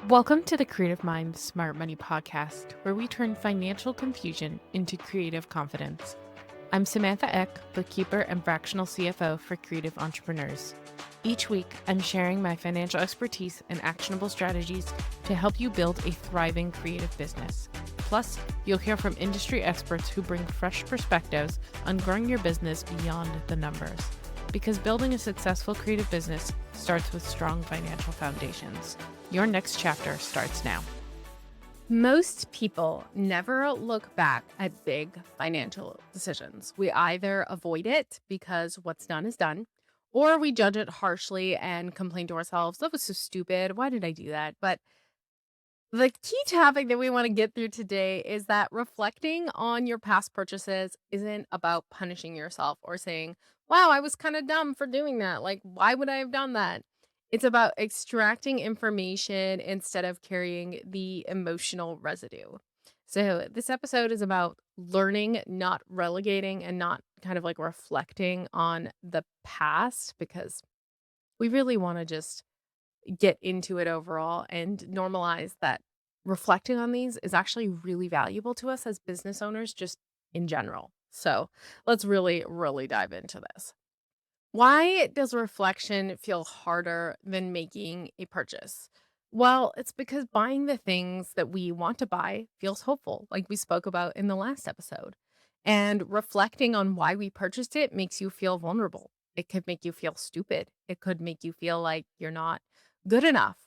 Welcome to the Creative Mind Smart Money podcast, where we turn financial confusion into creative confidence. I'm Samantha Eck, bookkeeper and fractional CFO for creative entrepreneurs. Each week, I'm sharing my financial expertise and actionable strategies to help you build a thriving creative business. Plus, you'll hear from industry experts who bring fresh perspectives on growing your business beyond the numbers. Because building a successful creative business starts with strong financial foundations. Your next chapter starts now. Most people never look back at big financial decisions. We either avoid it because what's done is done, or we judge it harshly and complain to ourselves, that was so stupid. Why did I do that? But the key topic that we want to get through today is that reflecting on your past purchases isn't about punishing yourself or saying, wow, I was kind of dumb for doing that. Like, why would I have done that? It's about extracting information instead of carrying the emotional residue. So, this episode is about learning, not relegating, and not kind of like reflecting on the past because we really want to just get into it overall and normalize that reflecting on these is actually really valuable to us as business owners, just in general. So let's really dive into this. Why does reflection feel harder than making a purchase? Well, it's because buying the things that we want to buy feels hopeful, like we spoke about in the last episode. And reflecting on why we purchased it makes you feel vulnerable. It could make you feel stupid. It could make you feel like you're not good enough.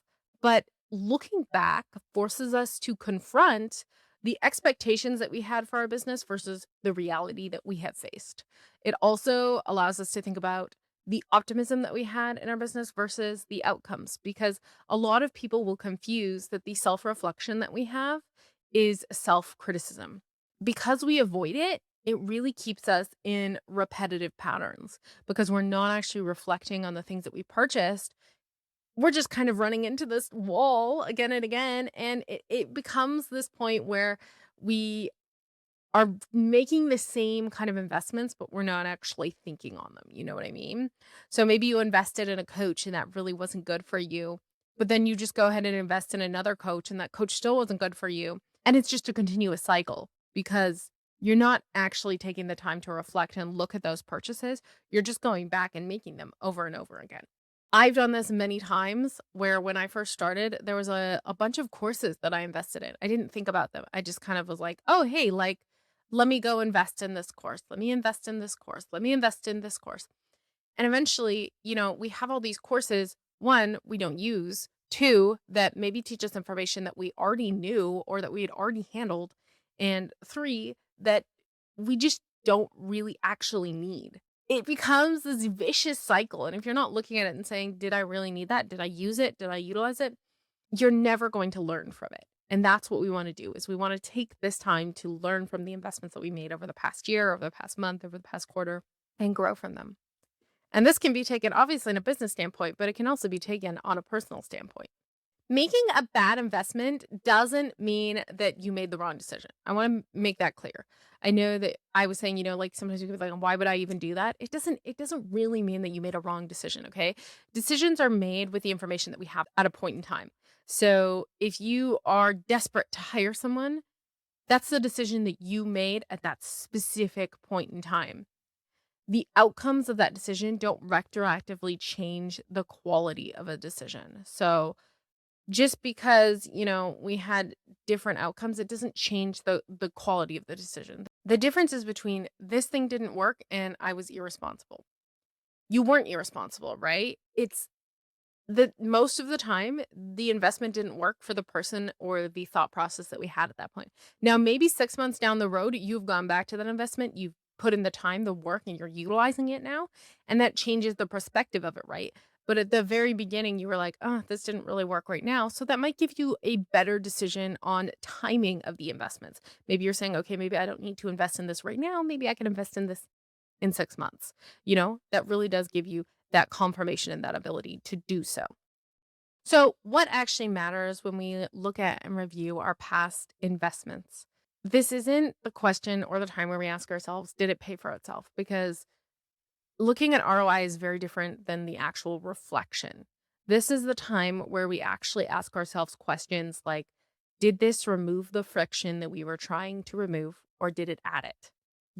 But looking back forces us to confront the expectations that we had for our business versus the reality that we have faced. It also allows us to think about the optimism that we had in our business versus the outcomes, because a lot of people will confuse that the self reflection that we have is self criticism. Because we avoid it, it really keeps us in repetitive patterns because we're not actually reflecting on the things that we purchased. We're just kind of running into this wall again and again. And it becomes this point where we are making the same kind of investments, but we're not actually thinking on them. You know what I mean? So maybe you invested in a coach and that really wasn't good for you, but then you just go ahead and invest in another coach and that coach still wasn't good for you. And it's just a continuous cycle because you're not actually taking the time to reflect and look at those purchases. You're just going back and making them over and over again. I've done this many times where when I first started, there was a bunch of courses that I invested in. I didn't think about them. I just kind of was like, oh, hey, like, let me go invest in this course. Let me invest in this course. Let me invest in this course. And eventually, we have all these courses. One, we don't use. Two, that maybe teach us information that we already knew or that we had already handled. And three, that we just don't really actually need. It becomes this vicious cycle. And if you're not looking at it and saying, did I really need that? Did I use it? Did I utilize it? You're never going to learn from it. And that's what we want to do is we want to take this time to learn from the investments that we made over the past year, over the past month, over the past quarter, and grow from them. And this can be taken obviously in a business standpoint, but it can also be taken on a personal standpoint. Making a bad investment doesn't mean that you made the wrong decision. I want to make that clear. I know that I was saying, like sometimes you could be like, why would I even do that? It doesn't really mean that you made a wrong decision, okay? Decisions are made with the information that we have at a point in time. So if you are desperate to hire someone, that's the decision that you made at that specific point in time. The outcomes of that decision don't retroactively change the quality of a decision. So just because, we had different outcomes, it doesn't change the quality of the decision. The difference is between this thing didn't work and I was irresponsible. You weren't irresponsible, right? It's the most of the time the investment didn't work for the person or the thought process that we had at that point. Now, maybe 6 months down the road, you've gone back to that investment, you've put in the time, the work, and you're utilizing it now, and that changes the perspective of it, right? But at the very beginning, you were like, oh, this didn't really work right now. So that might give you a better decision on timing of the investments. Maybe you're saying, okay, maybe I don't need to invest in this right now. Maybe I can invest in this in 6 months. That really does give you that confirmation and that ability to do so. So, what actually matters when we look at and review our past investments? This isn't the question or the time where we ask ourselves, did it pay for itself? Because looking at ROI is very different than the actual reflection. This is the time where we actually ask ourselves questions like, did this remove the friction that we were trying to remove, or did it add it?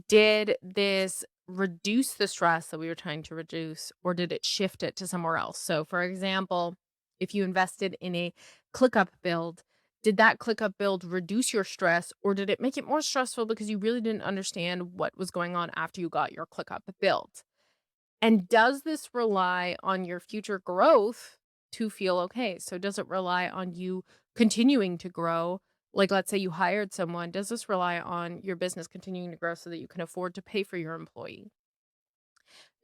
Did this reduce the stress that we were trying to reduce, or did it shift it to somewhere else? So, for example, if you invested in a ClickUp build, did that ClickUp build reduce your stress, or did it make it more stressful because you really didn't understand what was going on after you got your ClickUp build? And does this rely on your future growth to feel okay? So, does it rely on you continuing to grow? Like, let's say you hired someone. Does this rely on your business continuing to grow so that you can afford to pay for your employee?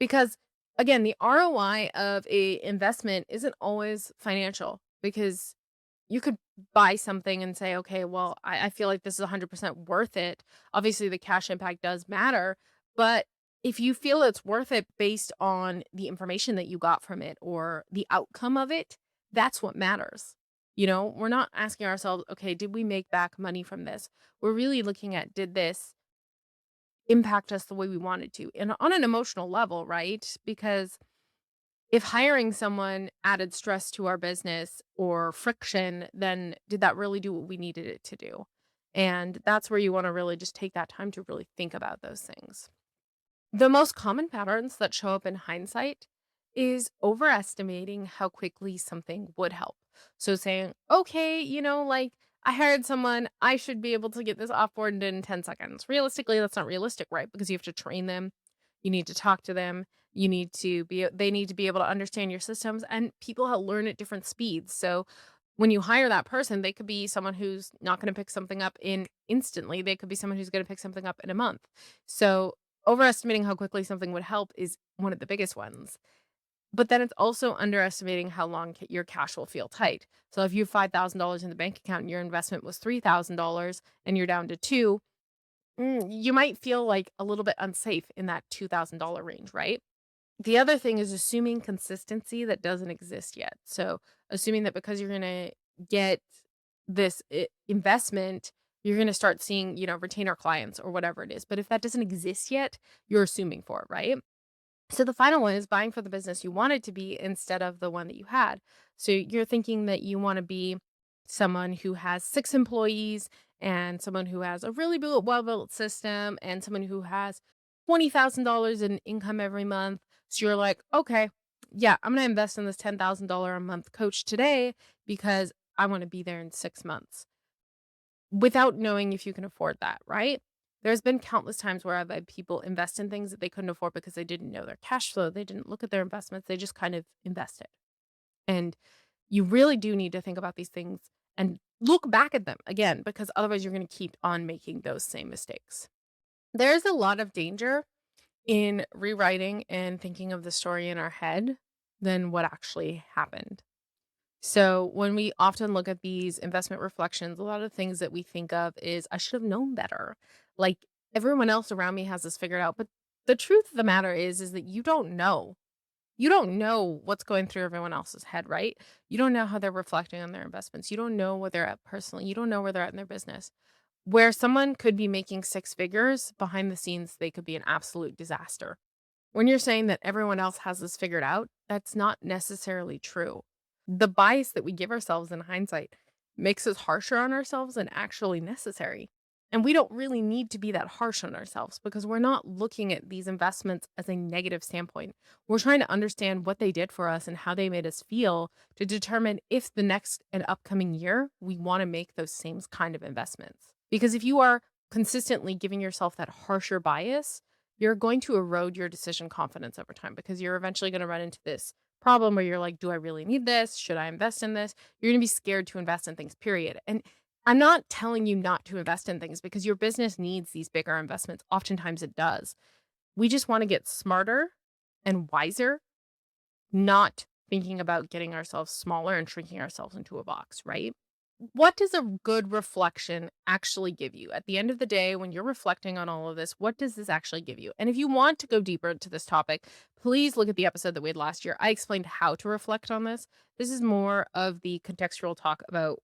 Because again, the ROI of a investment isn't always financial because you could buy something and say, okay, well, I feel like this is 100% worth it. Obviously, the cash impact does matter. But if you feel it's worth it based on the information that you got from it or the outcome of it, that's what matters. We're not asking ourselves, okay, did we make back money from this? We're really looking at, did this impact us the way we wanted to? And on an emotional level, right? Because if hiring someone added stress to our business or friction, then did that really do what we needed it to do? And that's where you want to really just take that time to really think about those things. The most common patterns that show up in hindsight is overestimating how quickly something would help. So saying, okay, like I hired someone, I should be able to get this offboarded in 10 seconds. Realistically, that's not realistic, right? Because you have to train them, you need to talk to them, they need to be able to understand your systems, and people learn at different speeds. So when you hire that person, they could be someone who's not going to pick something up in instantly. They could be someone who's going to pick something up in a month. So overestimating how quickly something would help is one of the biggest ones. But then it's also underestimating how long your cash will feel tight. So if you have $5,000 in the bank account and your investment was $3,000 and you're down to two, you might feel like a little bit unsafe in that $2,000 range, right? The other thing is assuming consistency that doesn't exist yet. So, assuming that because you're going to get this investment, you're going to start seeing, retainer clients or whatever it is. But if that doesn't exist yet, you're assuming for it, right? So the final one is buying for the business you want it to be instead of the one that you had. So you're thinking that you want to be someone who has 6 employees and someone who has a really well built system and someone who has $20,000 in income every month. So you're like, okay, yeah, I'm going to invest in this $10,000 a month coach today because I want to be there in 6 months without knowing if you can afford that, right? There's been countless times where I've had people invest in things that they couldn't afford because they didn't know their cash flow. They didn't look at their investments. They just kind of invested. And you really do need to think about these things and look back at them again, because otherwise you're going to keep on making those same mistakes. There's a lot of danger in rewriting and thinking of the story in our head than what actually happened. So when we often look at these investment reflections, a lot of things that we think of is I should have known better. Like everyone else around me has this figured out, but the truth of the matter is that you don't know. You don't know what's going through everyone else's head, right? You don't know how they're reflecting on their investments. You don't know where they're at personally. You don't know where they're at in their business. Where someone could be making 6 figures behind the scenes, they could be an absolute disaster. When you're saying that everyone else has this figured out, that's not necessarily true. The bias that we give ourselves in hindsight makes us harsher on ourselves than actually necessary. And we don't really need to be that harsh on ourselves because we're not looking at these investments as a negative standpoint. We're trying to understand what they did for us and how they made us feel to determine if the next and upcoming year we want to make those same kind of investments. Because if you are consistently giving yourself that harsher bias, you're going to erode your decision confidence over time because you're eventually going to run into this problem where you're like, do I really need this? Should I invest in this? You're going to be scared to invest in things, period. And I'm not telling you not to invest in things because your business needs these bigger investments. Oftentimes it does. We just want to get smarter and wiser, not thinking about getting ourselves smaller and shrinking ourselves into a box, right? What does a good reflection actually give you? At the end of the day, when you're reflecting on all of this, what does this actually give you? And if you want to go deeper into this topic, please look at the episode that we had last year. I explained how to reflect on this. This is more of the contextual talk about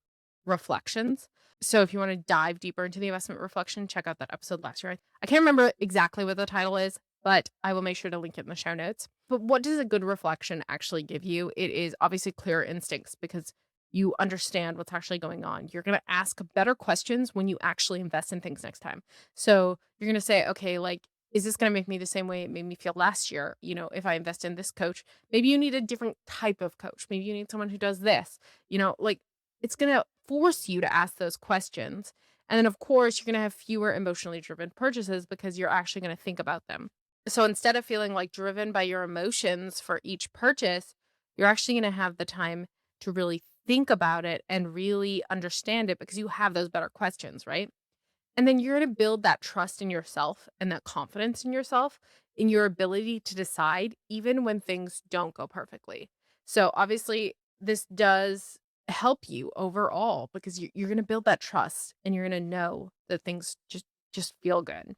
reflections. So if you want to dive deeper into the investment reflection, check out that episode last year. I can't remember exactly what the title is. but I will make sure to link it in the show notes. But what does a good reflection actually give you? It is obviously clear instincts because you understand what's actually going on. You're going to ask better questions when you actually invest in things next time. So you're going to say, okay, like, is this going to make me the same way it made me feel last year? If I invest in this coach, maybe you need a different type of coach. Maybe you need someone who does this, like it's going to force you to ask those questions. And then, of course, you're going to have fewer emotionally driven purchases because you're actually going to think about them. So instead of feeling like driven by your emotions for each purchase, you're actually going to have the time to really think about it and really understand it because you have those better questions, right? And then you're going to build that trust in yourself and that confidence in yourself, in your ability to decide, even when things don't go perfectly. So obviously, this does help you overall because you're going to build that trust and you're going to know that things just feel good.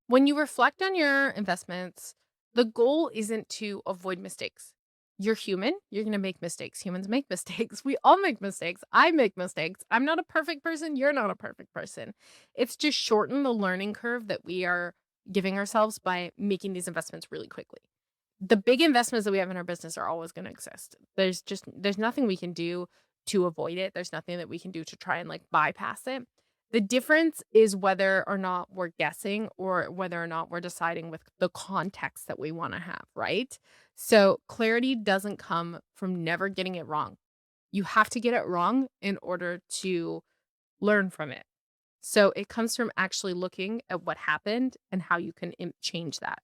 When you reflect on your investments, the goal isn't to avoid mistakes. You're human. You're going to make mistakes. Humans make mistakes. We all make mistakes. I make mistakes. I'm not a perfect person. You're not a perfect person. It's just shorten the learning curve that we are giving ourselves by making these investments really quickly. The big investments that we have in our business are always going to exist. There's nothing we can do to avoid it. There's nothing that we can do to try and like bypass it. The difference is whether or not we're guessing or whether or not we're deciding with the context that we want to have, right? So clarity doesn't come from never getting it wrong. You have to get it wrong in order to learn from it. So it comes from actually looking at what happened and how you can change that.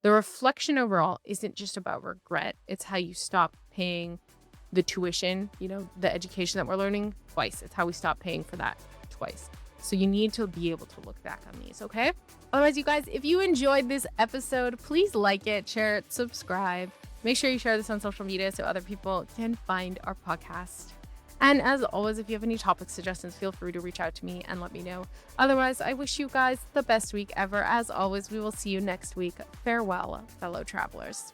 The reflection overall isn't just about regret. It's how you stop paying the tuition, the education that we're learning twice. It's how we stop paying for that twice. So you need to be able to look back on these, okay? Otherwise, you guys, if you enjoyed this episode, please like it, share it, subscribe. Make sure you share this on social media so other people can find our podcast. And as always, if you have any topic suggestions, feel free to reach out to me and let me know. Otherwise, I wish you guys the best week ever. As always, we will see you next week. Farewell, fellow travelers.